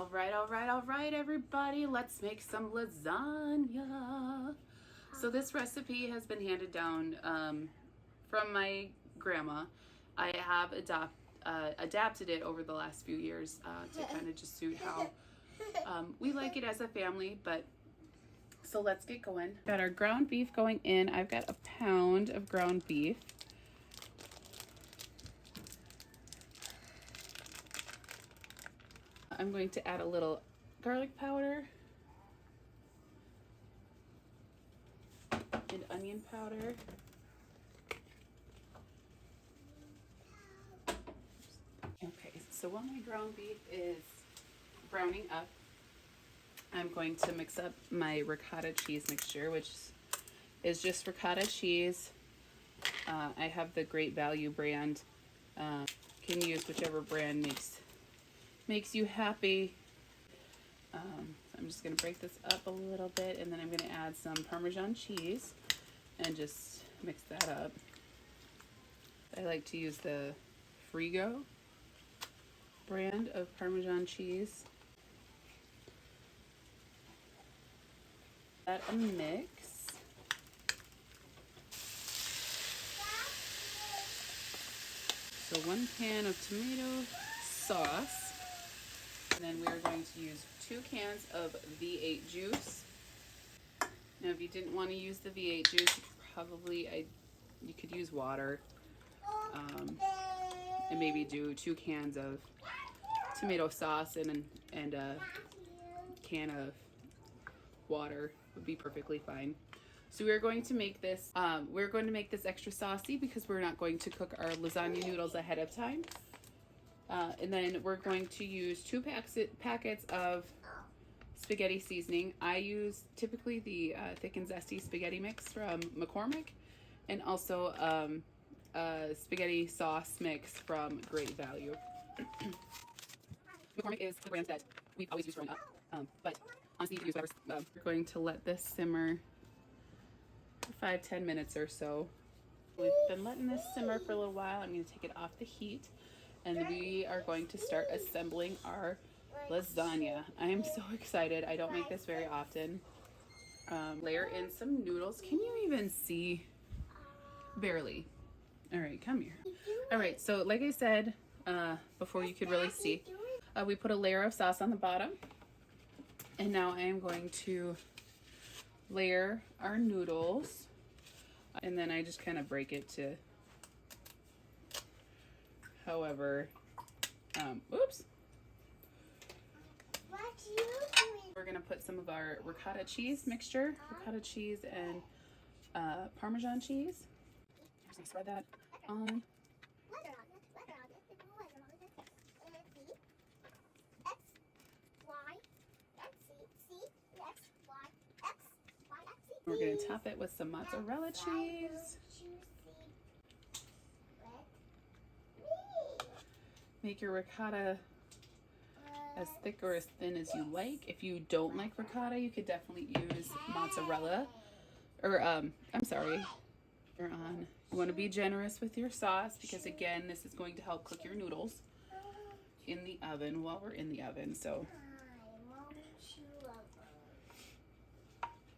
All right, everybody, let's make some lasagna. So this recipe has been handed down from my grandma. I have adapted it over the last few years to kind of just suit how we like it as a family. But so let's get going. Got our ground beef going in. I've got a pound of ground beef. I'm going to add a little garlic powder and onion powder. Okay, so while my ground beef is browning up, I'm going to mix up my ricotta cheese mixture, which is just ricotta cheese. I have the Great Value brand. Can use whichever brand makes you happy. So I'm just going to break this up a little bit, and then I'm going to add some Parmesan cheese and just mix that up. I like to use the Frigo brand of Parmesan cheese. Add a mix. So 1 pan of tomato sauce. And then we're going to use 2 cans of V8 juice. Now, if you didn't want to use the V8 juice, you could use water, and maybe do 2 cans of tomato sauce and a can of water would be perfectly fine. So we're going to make this. We're going to make this extra saucy because we're not going to cook our lasagna noodles ahead of time. And then we're going to use 2 packets of spaghetti seasoning. I use typically the thick and zesty spaghetti mix from McCormick, and also a spaghetti sauce mix from Great Value. McCormick is the brand that we've always used growing up, but honestly you can use whatever. We're going to let this simmer for 5-10 minutes or so. We've been letting this simmer for a little while. I'm going to take it off the heat, and we are going to start assembling our lasagna. I am so excited. I don't make this very often. Layer in some noodles. Can you even see? Barely. All right, come here. All right, so like I said before, you could really see, we put a layer of sauce on the bottom, and now I am going to layer our noodles, and then I just kind of break it to however, oops. We're gonna put some of our ricotta cheese mixture, ricotta cheese and Parmesan cheese. I'm just gonna spread that on. We're gonna top it with some mozzarella cheese. Make your ricotta as thick or as thin as you like. If you don't like ricotta, you could definitely use mozzarella. Or, you want to be generous with your sauce, because again, this is going to help cook your noodles in the oven while we're in the oven. So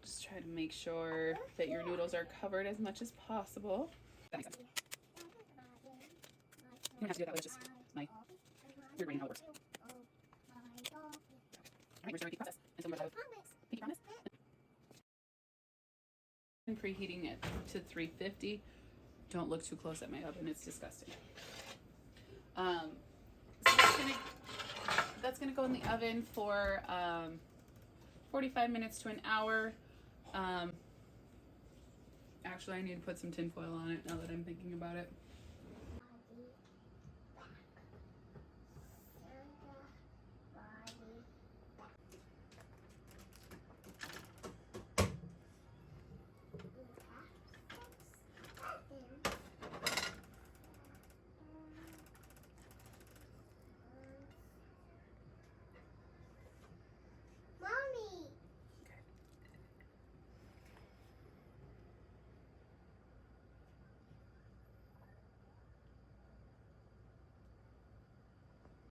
just try to make sure that your noodles are covered as much as possible. That makes sense. You don't have to do it that way, it's just my weird brain how it works. Alright, we're starting the process. And so we're going to pinky promise. I'm preheating it to 350. Don't look too close at my oven, it's disgusting. So that's gonna go in the oven for 45 minutes to an hour. Actually, I need to put some tin foil on it now that I'm thinking about it.